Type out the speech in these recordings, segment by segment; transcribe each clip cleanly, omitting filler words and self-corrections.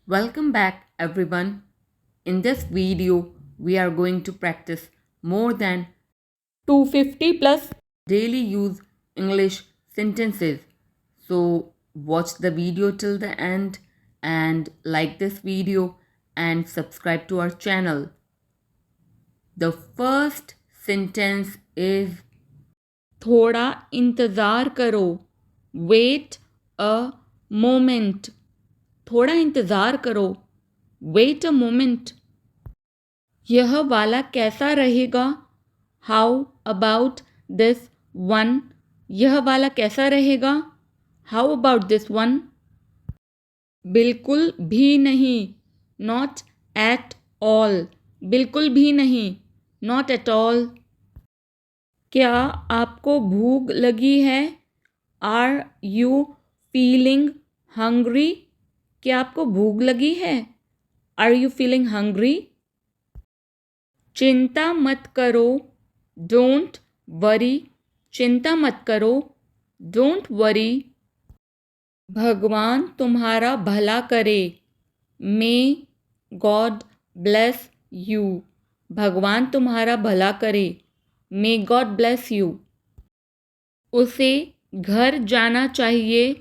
Welcome back, everyone. In this video, we are going to practice more than 250 plus daily use English sentences. So, watch the video till the end and like this video and subscribe to our channel. The first sentence is थोड़ा इंतज़ार करो. Wait a moment. थोड़ा इंतज़ार करो. Wait a moment. यह वाला कैसा रहेगा? How about this one? यह वाला कैसा रहेगा? How about this one? बिल्कुल भी नहीं. Not at all. बिल्कुल भी नहीं. Not at all. क्या आपको भूख लगी है? Are you feeling hungry? क्या आपको भूख लगी है? Are you feeling hungry? चिंता मत करो. Don't worry. चिंता मत करो. Don't worry. भगवान तुम्हारा भला करे. May God bless you. भगवान तुम्हारा भला करे. May God bless you. उसे घर जाना चाहिए.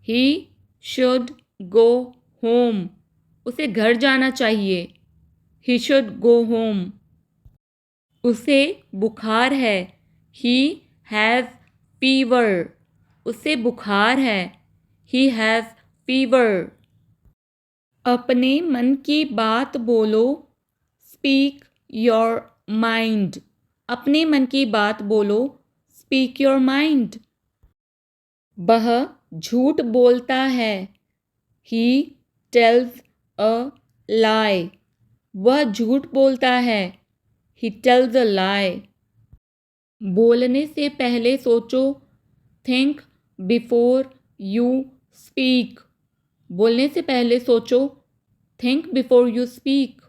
He should go home. उसे घर जाना चाहिए. He should go home. उसे बुखार है. He has fever. उसे बुखार है. He has fever. अपने मन की बात बोलो. Speak your mind. अपने मन की बात बोलो. Speak your mind. वह झूठ बोलता है. He tells a lie. वह झूठ बोलता है. He tells a lie. बोलने से पहले सोचो. Think before you speak. बोलने से पहले सोचो. Think before you speak.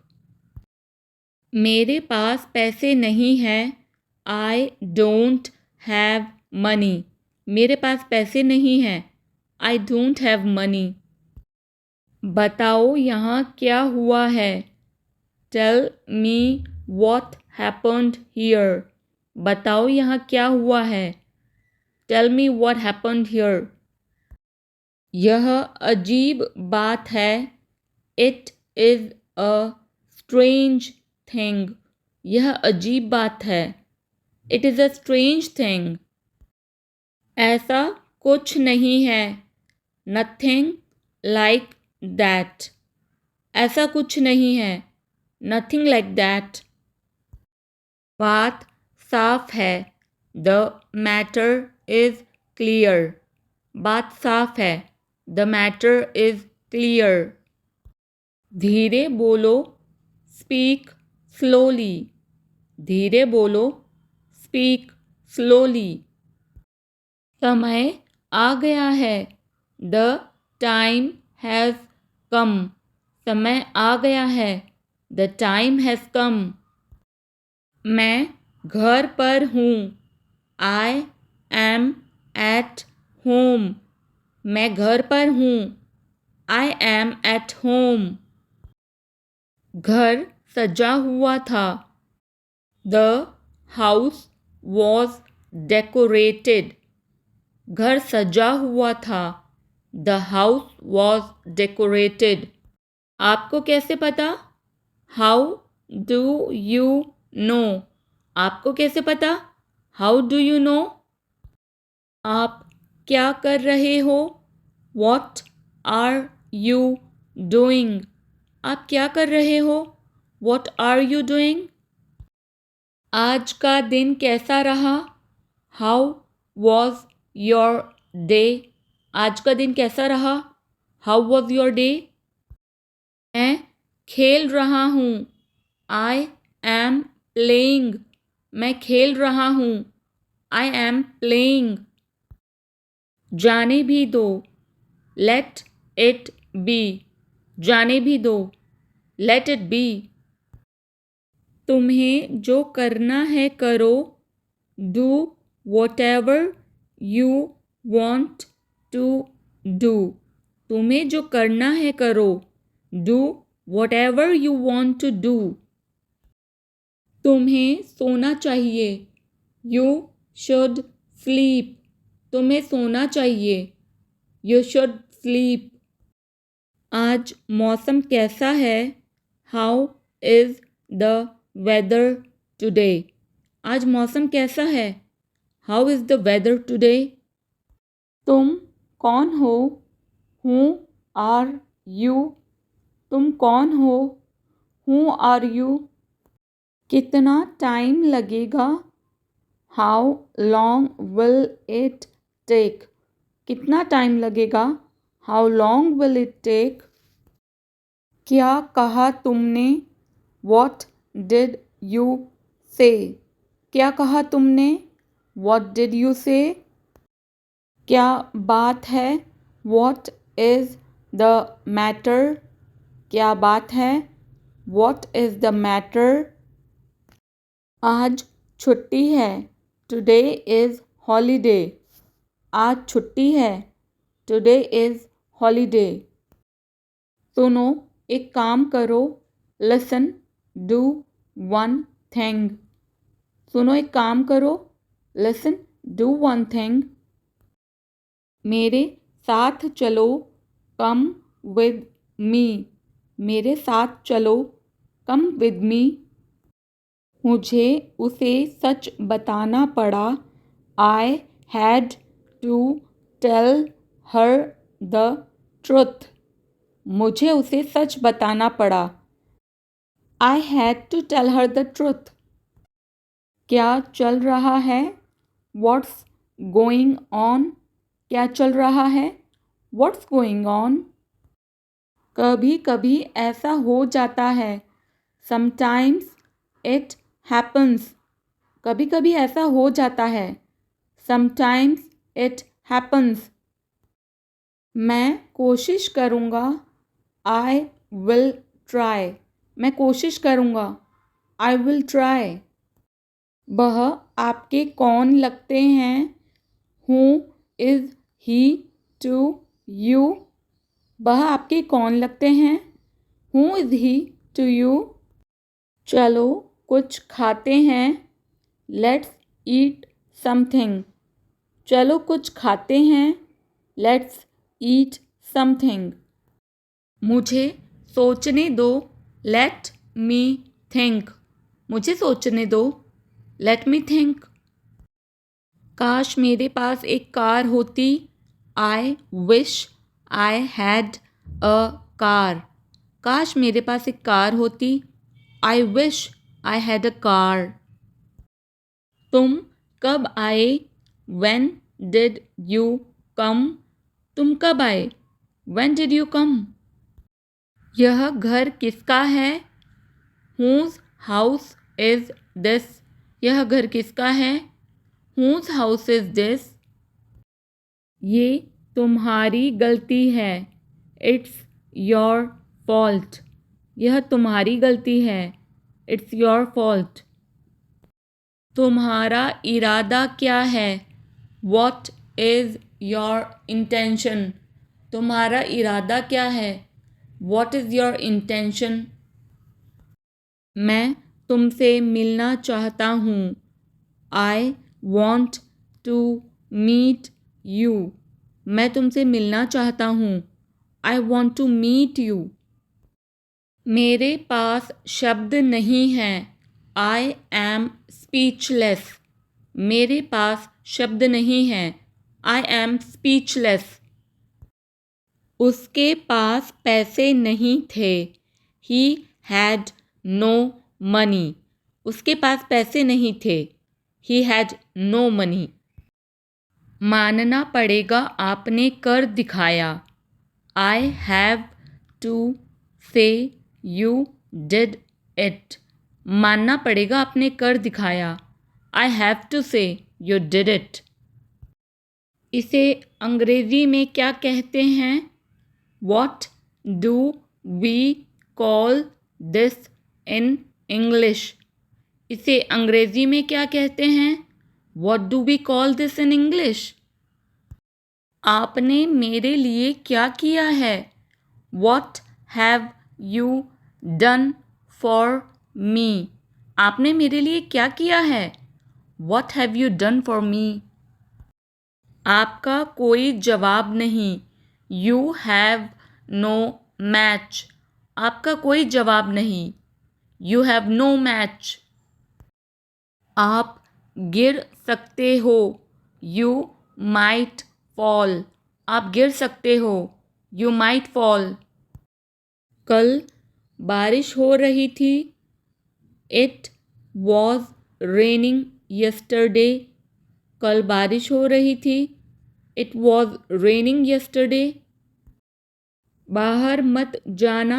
मेरे पास पैसे नहीं हैं. I don't have money. मेरे पास पैसे नहीं हैं. I don't have money. बताओ यहाँ क्या हुआ है. Tell me what happened here. बताओ यहाँ क्या हुआ है. Tell me what happened here. यह अजीब बात है. It is a strange thing. यह अजीब बात है. It is a strange thing. ऐसा कुछ नहीं है. Nothing like that. ऐसा कुछ नहीं है. Nothing like that. बात साफ है. The matter is clear. बात साफ है. The matter is clear. धीरे बोलो. Speak slowly. धीरे बोलो. Speak slowly. समय आ गया है. The time has come. समय आ गया है. The time has come. मैं घर पर हूँ. I am at home. मैं घर पर हूँ. I am at home. घर सजा हुआ था. The house was decorated. घर सजा हुआ था. The house was decorated. आपको कैसे पता? How do you know? आपको कैसे पता? How do you know? आप क्या कर रहे हो? What are you doing? आप क्या कर रहे हो? What are you doing? आज का दिन कैसा रहा? How was your day? आज का दिन कैसा रहा? How was your day? मैं खेल रहा हूँ. I am playing. मैं खेल रहा हूँ. I am playing. जाने भी दो. Let it be. जाने भी दो. Let it be. तुम्हें जो करना है करो. Do whatever you want to do. तुम्हें जो करना है करो. Do whatever you want to do. तुम्हें सोना चाहिए. You should sleep. तुम्हें सोना चाहिए. You should sleep. आज मौसम कैसा है? How is the weather today? आज मौसम कैसा है? How is the weather today? तुम कौन हो? Who are you? तुम कौन हो? Who are you? कितना टाइम लगेगा? How long will it take? कितना टाइम लगेगा? How long will it take? क्या कहा तुमने? What did you say? क्या कहा तुमने? What did you say? क्या बात है? What is the matter? क्या बात है? What is the matter? आज छुट्टी है. Today is holiday. आज छुट्टी है. Today is holiday. सुनो, एक काम करो. Listen, do one thing. सुनो, एक काम करो. Listen, do one thing. मेरे साथ चलो. Come with me. मेरे साथ चलो. Come with me. मुझे उसे सच बताना पड़ा. I had to tell her the truth. मुझे उसे सच बताना पड़ा. I had to tell her the truth. क्या चल रहा है? What's going on? क्या चल रहा है? What's going on? कभी कभी ऐसा हो जाता है. Sometimes it happens. कभी कभी ऐसा हो जाता है. Sometimes it happens. मैं कोशिश करूँगा. I will try. मैं कोशिश करूँगा. I will try. वह आपके कौन लगते हैं? Who is he to you? वह आपके कौन लगते हैं? Who is he to you? चलो कुछ खाते हैं. Let's eat something. चलो कुछ खाते हैं. Let's eat something. मुझे सोचने दो. Let me think. मुझे सोचने दो. Let me think. काश मेरे पास एक कार होती. I wish I had a car. काश मेरे पास एक कार होती. I wish I had a car. तुम कब आए? When did you come? तुम कब आए? When did you come? यह घर किसका है? Whose house is this? यह घर किसका है? Whose house is this? ये तुम्हारी गलती है. It's your fault. यह तुम्हारी गलती है. It's your fault. तुम्हारा इरादा क्या है? What is your intention? तुम्हारा इरादा क्या है? What is your intention? मैं तुमसे मिलना चाहता हूँ. I want to meet you. मैं तुमसे मिलना चाहता हूँ. I want to meet you. मेरे पास शब्द नहीं हैं. I am speechless. मेरे पास शब्द नहीं हैं. I am speechless. उसके पास पैसे नहीं थे. He had no money. उसके पास पैसे नहीं थे. He had no money. मानना पड़ेगा आपने कर दिखाया. I have to say you did it. मानना पड़ेगा आपने कर दिखाया. I have to say you did it. इसे अंग्रेजी में क्या कहते हैं? What do we call this in English? इसे अंग्रेजी में क्या कहते हैं? What do we call this in English? आपने मेरे लिए क्या किया है? What have you done for me? आपने मेरे लिए क्या किया है? What have you done for me? आपका कोई जवाब नहीं. You have no match. आपका कोई जवाब नहीं. You have no match. आप गिर सकते हो. You might fall. आप गिर सकते हो. You might fall. कल बारिश हो रही थी. It was raining yesterday. कल बारिश हो रही थी. It was raining yesterday. बाहर मत जाना.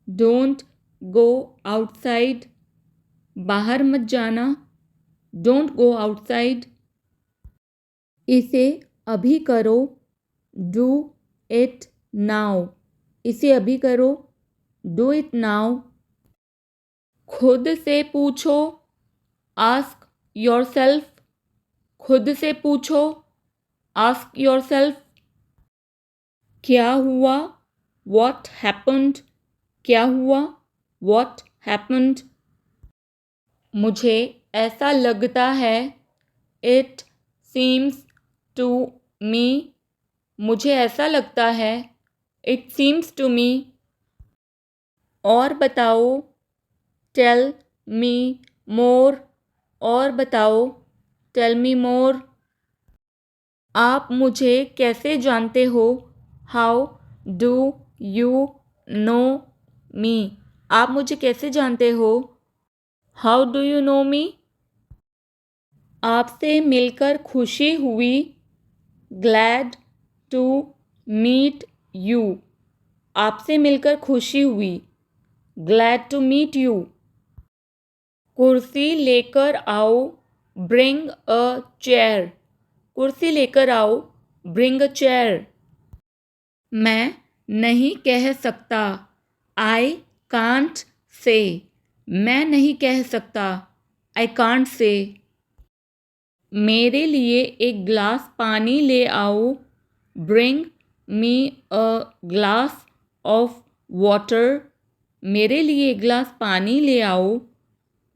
Don't go outside. बाहर मत जाना. Don't go outside. इसे अभी करो. Do it now. इसे अभी करो. Do it now. खुद से पूछो. Ask yourself. खुद से पूछो. Ask yourself. क्या हुआ? What happened? क्या हुआ? What happened? मुझे ऐसा लगता है. It seems to me. मुझे ऐसा लगता है. It seems to me. और बताओ. Tell me more. और बताओ. Tell me more. आप मुझे कैसे जानते हो? How do you know me? आप मुझे कैसे जानते हो? How do you know me? आपसे मिलकर खुशी हुई. Glad to meet you. आपसे मिलकर खुशी हुई. Glad to meet you. कुर्सी लेकर आओ. Bring a chair. कुर्सी लेकर आओ. Bring a chair. मैं नहीं कह सकता. I can't say. मैं नहीं कह सकता. I can't say. मेरे लिए एक गिलास पानी ले आओ. Bring me a glass of water. मेरे लिए एक गिलास पानी ले आओ.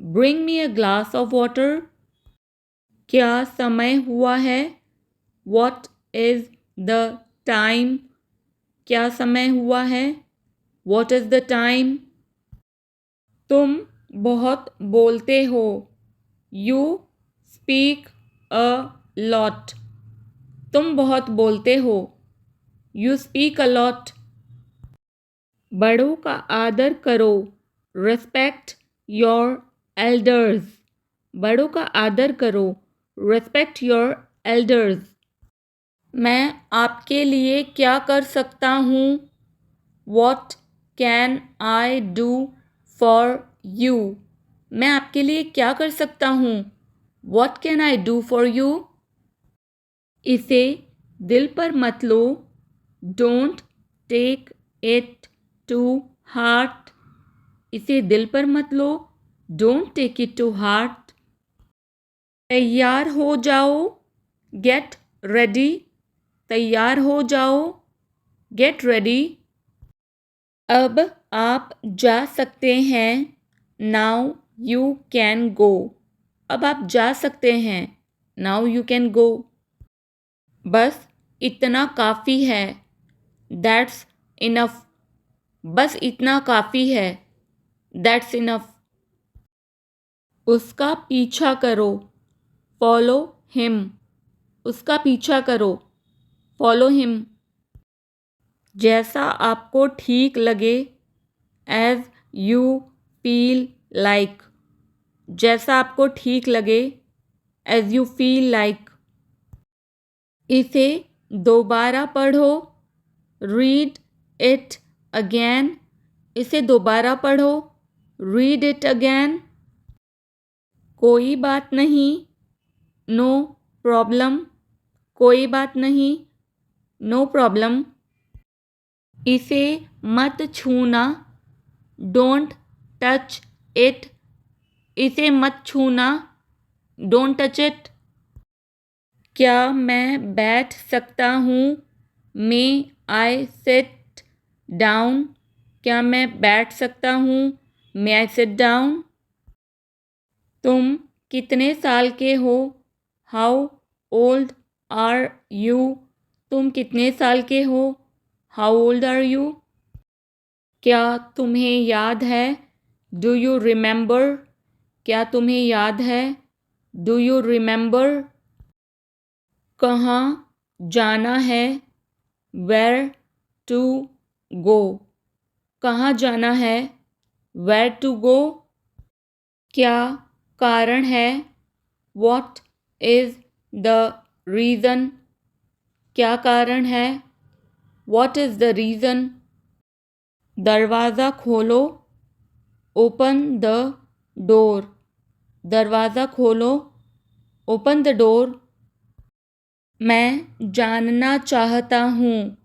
Bring me a glass of water. क्या समय हुआ है? What is the time? क्या समय हुआ है? What is the time? तुम बहुत बोलते हो. You speak a lot. तुम बहुत बोलते हो. You speak a lot. बड़ों का आदर करो. Respect your elders. बड़ों का आदर करो. Respect your elders. मैं आपके लिए क्या कर सकता हूँ? What can I do for you? मैं आपके लिए क्या कर सकता हूँ? What can I do for you? इसे दिल पर मत लो. Don't take it to heart. इसे दिल पर मत लो. Don't take it to heart. तैयार हो जाओ. Get ready. तैयार हो जाओ. Get ready. अब आप जा सकते हैं. Now you can go. अब आप जा सकते हैं. Now you can go. बस इतना काफ़ी है. That's enough. बस इतना काफ़ी है. That's enough. उसका पीछा करो. Follow him. उसका पीछा करो. Follow him. जैसा आपको ठीक लगे. As you feel like. जैसा आपको ठीक लगे. As you feel like. इसे दोबारा पढ़ो. Read it again. इसे दोबारा पढ़ो. Read it again. कोई बात नहीं. No problem. कोई बात नहीं. No problem. इसे मत छूना. Don't touch it. इसे मत छूना. Don't touch it. क्या मैं बैठ सकता हूँ? May I sit down? क्या मैं बैठ सकता हूँ? May I sit down? तुम कितने साल के हो? How old are you? तुम कितने साल के हो? How old are you? क्या तुम्हें याद है? Do you remember? क्या तुम्हें याद है? Do you remember? कहाँ जाना है? Where to go? कहाँ जाना है? Where to go? क्या कारण है? What is the reason? क्या कारण है? What is the reason? दरवाज़ा खोलो। Open the door. दरवाज़ा खोलो। Open the door. मैं जानना चाहता हूँ।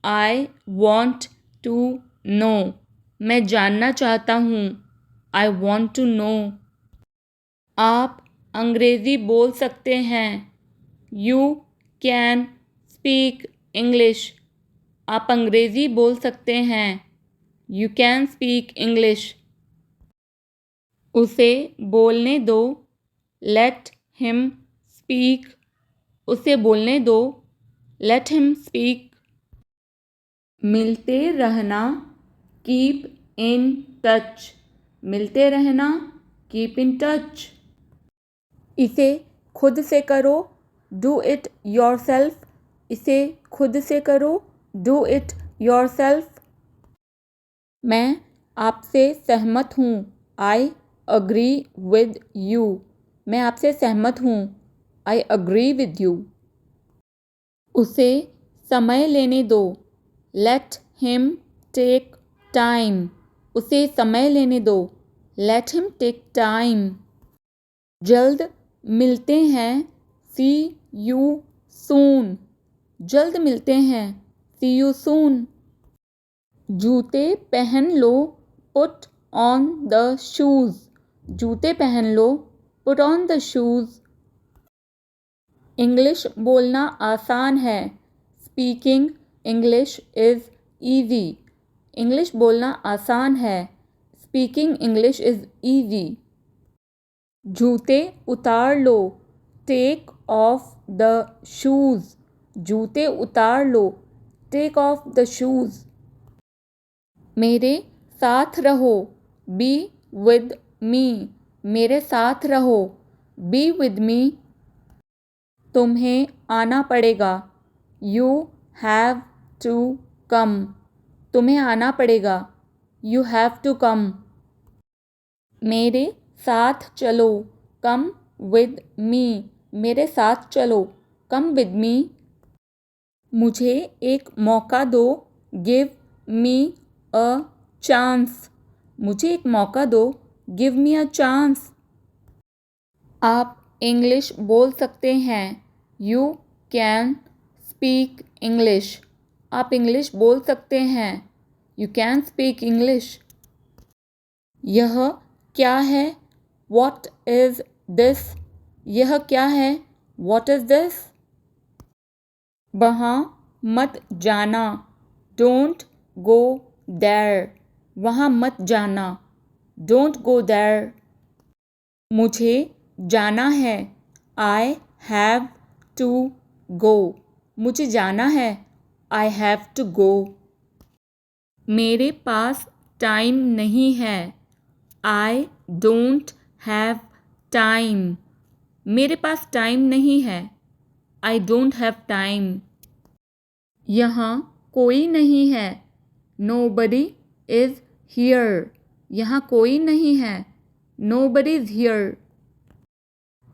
I want to know. मैं जानना चाहता हूँ। I want to know. आप अंग्रेज़ी बोल सकते हैं। You can speak English. आप अंग्रेज़ी बोल सकते हैं। You can speak English. उसे बोलने दो। Let him speak. उसे बोलने दो। Let him speak. मिलते रहना। Keep in touch. मिलते रहना। Keep in touch. इसे खुद से करो। Do it yourself. इसे खुद से करो। Do it yourself. मैं आपसे सहमत हूँ। I agree with you. मैं आपसे सहमत हूँ। I agree with you. उसे समय लेने दो। Let him take time. उसे समय लेने दो। Let him take time. जल्द मिलते हैं। See you soon. जल्द मिलते हैं। See you soon. जूते पहन लो। Put on the shoes. जूते पहन लो। Put on the shoes. English बोलना आसान है। Speaking English is easy. English बोलना आसान है। Speaking English is easy. जूते उतार लो। Take off the shoes. जूते उतार लो। Take off the shoes. मेरे साथ रहो। Be with me. मेरे साथ रहो। Be with me. तुम्हें आना पड़ेगा। You have to come. तुम्हें आना पड़ेगा। You have to come. मेरे साथ चलो। Come with me. मेरे साथ चलो। Come with me. मुझे एक मौका दो। Give me a chance. मुझे एक मौका दो। Give me a chance. आप इंग्लिश बोल सकते हैं। You can speak English. आप इंग्लिश बोल सकते हैं। You can speak English. यह क्या है? What is this? यह क्या है? What is this? वहाँ मत जाना। Don't go there. वहाँ मत जाना। Don't go there. मुझे जाना है। I have to go. मुझे जाना है। I have to go. मेरे पास टाइम नहीं है। I don't have time. मेरे पास टाइम नहीं है। I don't have time. यहाँ कोई नहीं है। Nobody is here. यहाँ कोई नहीं है। Nobody is here.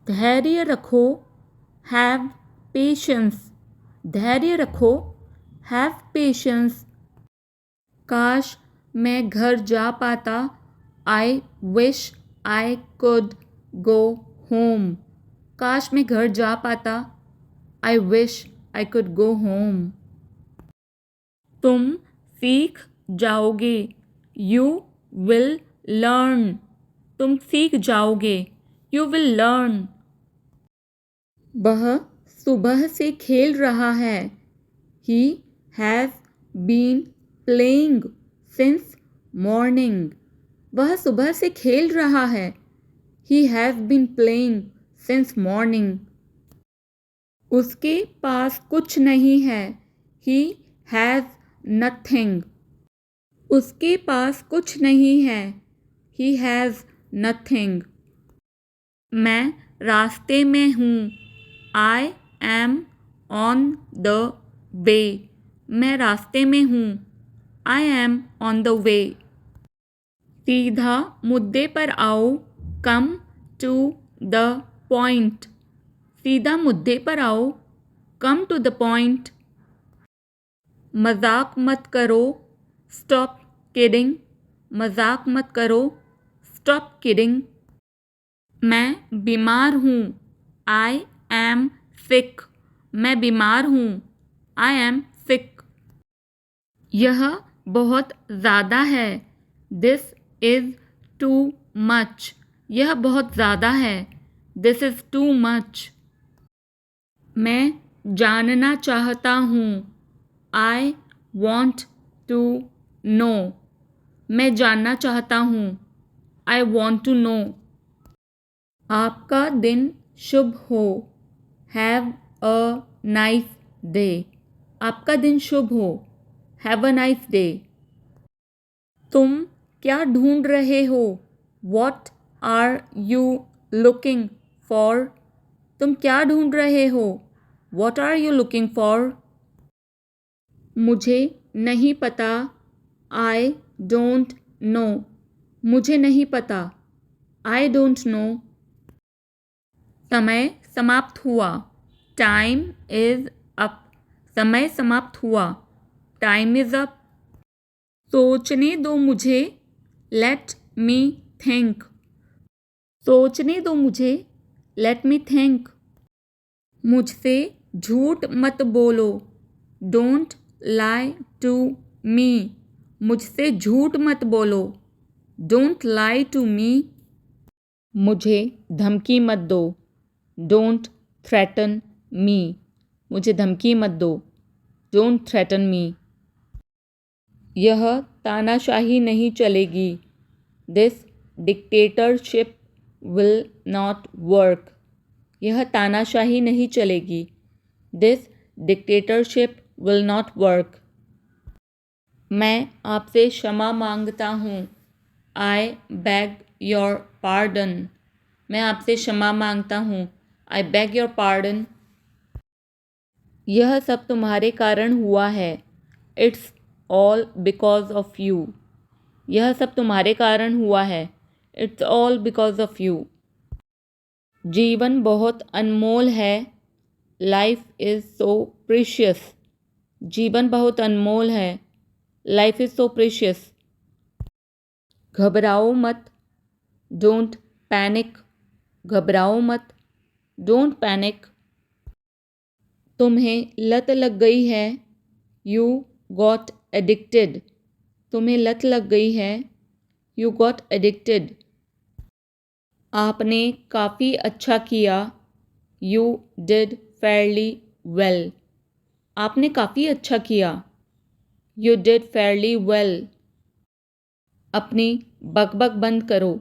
धैर्य रखो। Have patience. धैर्य रखो। Have patience. काश मैं घर जा पाता। I wish I could go home. काश मैं घर जा पाता। I wish I could go home. तुम सीख जाओगे। You will learn. तुम सीख जाओगे। You will learn. वह सुबह से खेल रहा है। He has been playing since morning, वह सुबह से खेल रहा है। He has been playing since morning. उसके पास कुछ नहीं है। He has nothing. उसके पास कुछ नहीं है। He has nothing. मैं रास्ते में हूँ। I am on the way. मैं रास्ते में हूँ। I am on the way. सीधा मुद्दे पर आओ। Come to the point. सीधा मुद्दे पर आओ। Come to the point. मजाक मत करो। Stop kidding. मजाक मत करो। Stop kidding. मैं बीमार हूँ। I am sick. मैं बीमार हूँ। I am sick. यह बहुत ज़्यादा है। This is too much. यह बहुत ज़्यादा है। This is too much. मैं जानना चाहता हूँ। I want to know. मैं जानना चाहता हूँ। I want to know. आपका दिन शुभ हो। Have a nice day. आपका दिन शुभ हो। Have a nice day. तुम क्या ढूंढ रहे हो। What are you looking for. तुम क्या ढूंढ रहे हो। What are you looking for. मुझे नहीं पता। I don't know. मुझे नहीं पता। I don't know. समय समाप्त हुआ। Time is up. समय समाप्त हुआ। Time is up. सोचने दो मुझे। Let me think. सोचने दो मुझे। Let me think. मुझसे झूठ मत बोलो। Don't lie to me. मुझसे झूठ मत बोलो। Don't lie to me. मुझे धमकी मत दो। Don't threaten me. मुझे धमकी मत दो। Don't threaten me. यह तानाशाही नहीं चलेगी। This dictatorship will not work. यह तानाशाही नहीं चलेगी। This dictatorship will not work. मैं आपसे क्षमा मांगता हूँ। I beg your pardon. मैं आपसे क्षमा मांगता हूँ। I beg your pardon. यह सब तुम्हारे कारण हुआ है। It's all because of you. यह सब तुम्हारे कारण हुआ है। It's all because of you. जीवन बहुत अनमोल है। Life is so precious. जीवन बहुत अनमोल है। Life is so precious. घबराओ मत। Don't panic. घबराओ मत। Don't panic. तुम्हें लत लग गई है। You got addicted. तुम्हें लत लग गई है। You got addicted. आपने काफ़ी अच्छा किया। You did fairly well. आपने काफ़ी अच्छा किया। You did fairly well. अपनी बकबक बंद करो।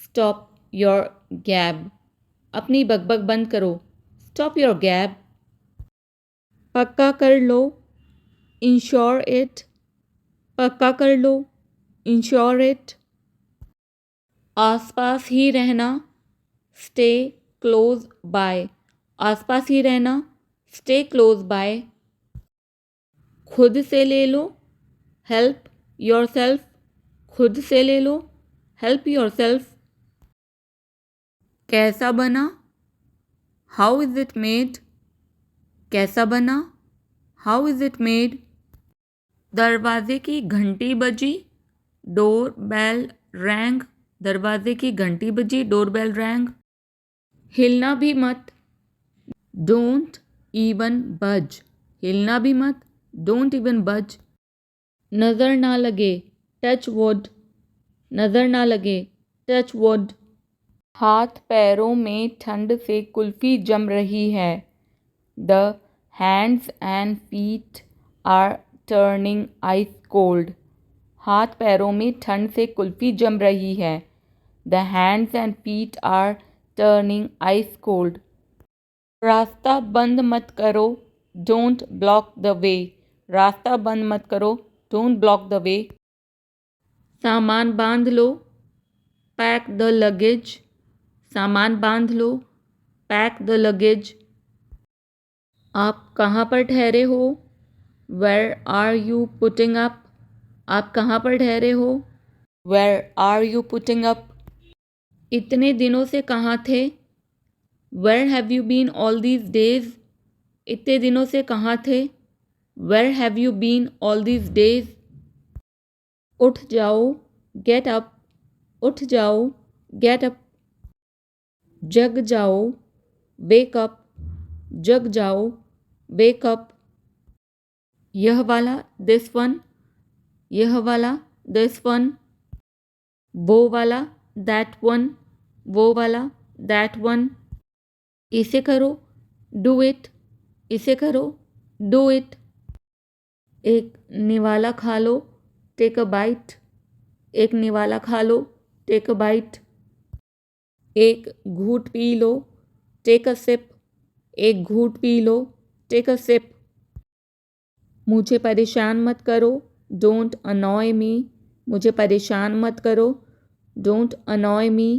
स्टॉप योर गैब। अपनी बकबक बंद करो। स्टॉप योर गैब। पक्का कर लो। Ensure it. पक्का कर लो। Ensure it. आसपास ही रहना। Stay close by. आसपास ही रहना। Stay close by. खुद से ले लो। Help your self. खुद से ले लो। Help your self. कैसा बना। How is it made. कैसा बना। How is it made. दरवाजे की घंटी बजी। Door bell rang. दरवाजे की घंटी बजी। Door bell rang. हिलना भी मत। डोंट इवन बज। हिलना भी मत। डोंट इवन बज। नज़र ना लगे। Touch wood. नज़र ना लगे। Touch wood. हाथ पैरों में ठंड से कुल्फ़ी जम रही है। The hands and feet are turning ice cold. हाथ पैरों में ठंड से कुल्फी जम रही है। The hands and feet are turning ice cold. रास्ता बंद मत करो, डोंट ब्लॉक द वे। रास्ता बंद मत करो, डोंट ब्लॉक द वे। सामान बांध लो, पैक द लगेज। सामान बांध लो, पैक द लगेज। आप कहाँ पर ठहरे हो? Where are you putting up? आप कहाँ पर ठहरे हो? Where are you putting up? इतने दिनों से कहाँ थे? Where have you been all these days? इतने दिनों से कहाँ थे? Where have you been all these days? उठ जाओ, गेट अप। उठ जाओ, गेट अप। जग जाओ, वेक अप। जग जाओ, वेक अप। यह वाला, दिस वन। यह वाला, दिस वन। वो वाला, दैट वन। वो वाला, दैट वन। इसे करो, डू इट। इसे करो, डू इट। एक निवाला खा लो, टेक अ बाइट। एक निवाला खा लो, टेक अ बाइट। एक घूंट पी लो, टेक अ सिप। एक घूंट पी लो, टेक अ सिप। मुझे परेशान मत करो, डोंट अनॉय मी। मुझे परेशान मत करो, डोंट अनॉय मी।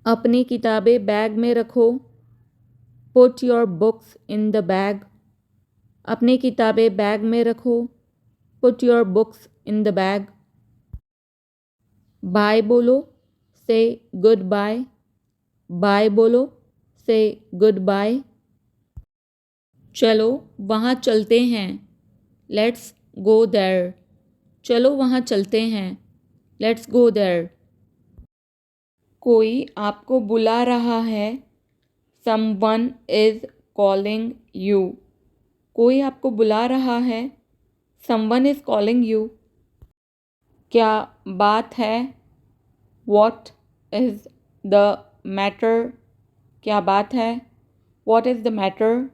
अपनी किताबें बैग में रखो, put your books in the bag. अपनी किताबें बैग में रखो, put your books in the bag. Bye बोलो, से गुड बाय। बाय बोलो, से गुड बाय। चलो वहाँ चलते हैं, लेट्स गो देयर। चलो वहाँ चलते हैं, लेट्स गो देयर। कोई आपको बुला रहा है, समवन इज़ कॉलिंग यू। कोई आपको बुला रहा है, समवन इज़ कॉलिंग यू। क्या बात है? What is the matter? क्या बात है? What is the matter?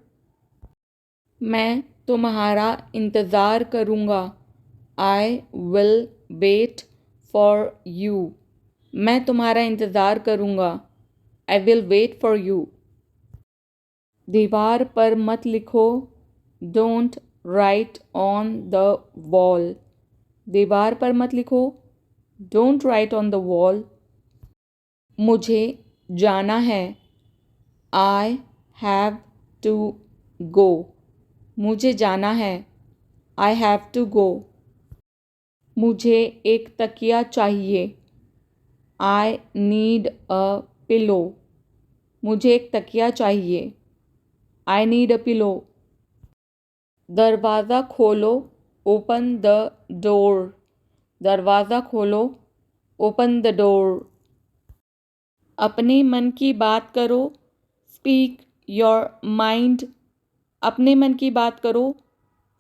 मैं तुम्हारा इंतज़ार करूँगा, I will wait for you. मैं तुम्हारा इंतज़ार करूँगा, I will wait for you. दीवार पर मत लिखो, don't write on the wall. दीवार पर मत लिखो, don't write on the wall. मुझे जाना है, आई हैव टू गो। मुझे जाना है, आई हैव टू गो। मुझे एक तकिया चाहिए, आई नीड अ पिलो। मुझे एक तकिया चाहिए, आई नीड अ पिलो। दरवाज़ा खोलो, ओपन द डोर। दरवाज़ा खोलो, ओपन द डोर। अपने मन की बात करो, स्पीक योर माइंड। अपने मन की बात करो,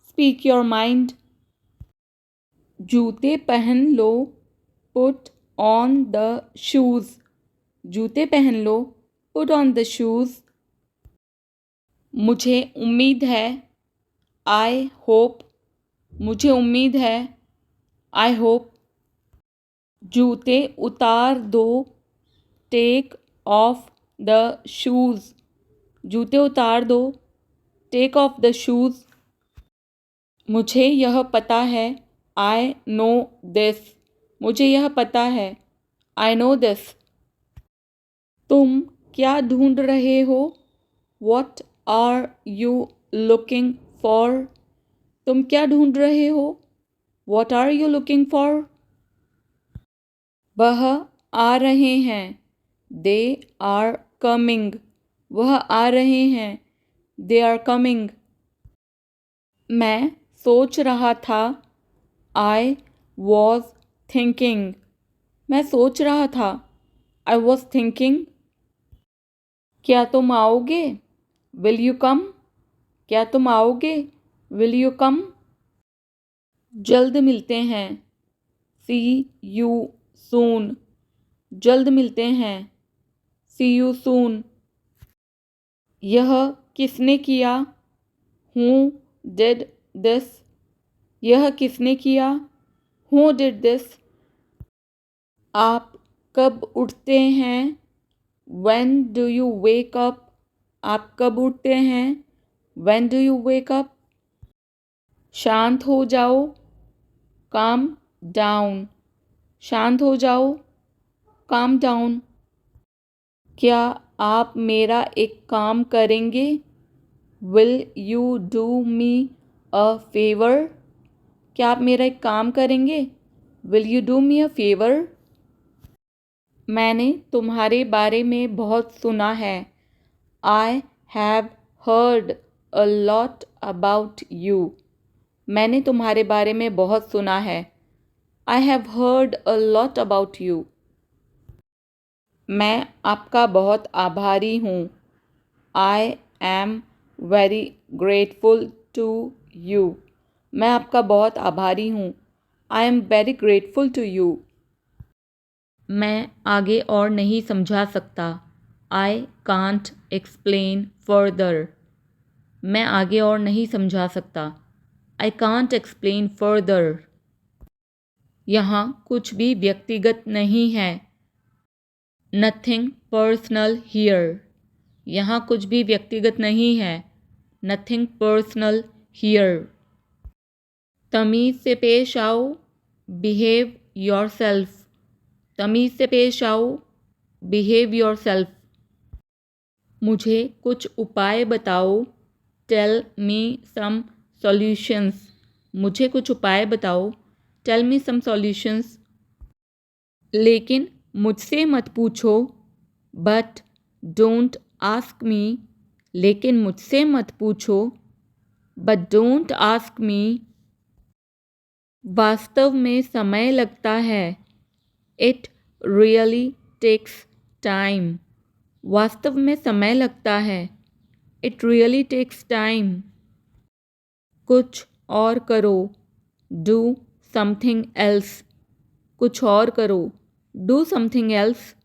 स्पीक योर माइंड। जूते पहन लो, पुट ऑन द शूज़। जूते पहन लो, पुट ऑन द शूज़। मुझे उम्मीद है, आई होप। मुझे उम्मीद है, आई होप। जूते उतार दो, टेक ऑफ द शूज़। जूते उतार दो, टेक ऑफ द शूज़। मुझे यह पता है, आई नो दिस। मुझे यह पता है, आई नो दिस। तुम क्या ढूंढ रहे हो? What are you looking for? तुम क्या ढूंढ रहे हो? What are you looking for? वह आ रहे हैं, they are coming. वह आ रहे हैं, they are coming. मैं सोच रहा था, I was thinking. मैं सोच रहा था, I was thinking. क्या तुम आओगे? Will you come? क्या तुम आओगे? Will you come? जल्द मिलते हैं, See you soon. जल्द मिलते हैं, See you soon. यह किसने किया? Who did this? यह किसने किया? Who did this? आप कब उठते हैं? When do you wake up? आप कब उठते हैं? When do you wake up? शांत हो जाओ। Calm down. शांत हो जाओ। Calm down. क्या आप मेरा एक काम करेंगे? Will you do me a favor? क्या आप मेरा एक काम करेंगे? Will you do me a favor? मैंने तुम्हारे बारे में बहुत सुना है। I have heard a lot about you. मैंने तुम्हारे बारे में बहुत सुना है। I have heard a lot about you. मैं आपका बहुत आभारी हूँ। I am very grateful to you. मैं आपका बहुत आभारी हूँ। I am very grateful to you. मैं आगे और नहीं समझा सकता। I can't explain further. मैं आगे और नहीं समझा सकता। I can't explain further. यहाँ कुछ भी व्यक्तिगत नहीं है। Nothing personal here. यहाँ कुछ भी व्यक्तिगत नहीं है। Nothing personal here. तमीज़ से पेश आओ। Behave yourself. तमीज़ से पेश आओ। Behave yourself. मुझे कुछ उपाय बताओ। Tell me some solutions. मुझे कुछ उपाय बताओ। Tell me some solutions. लेकिन मुझसे मत पूछो। But don't ask me. लेकिन मुझसे मत पूछो। But don't ask me. वास्तव में समय लगता है। It really takes time. वास्तव में समय लगता है। It really takes time. कुछ और करो। Do something else. कुछ और करो। Do something else.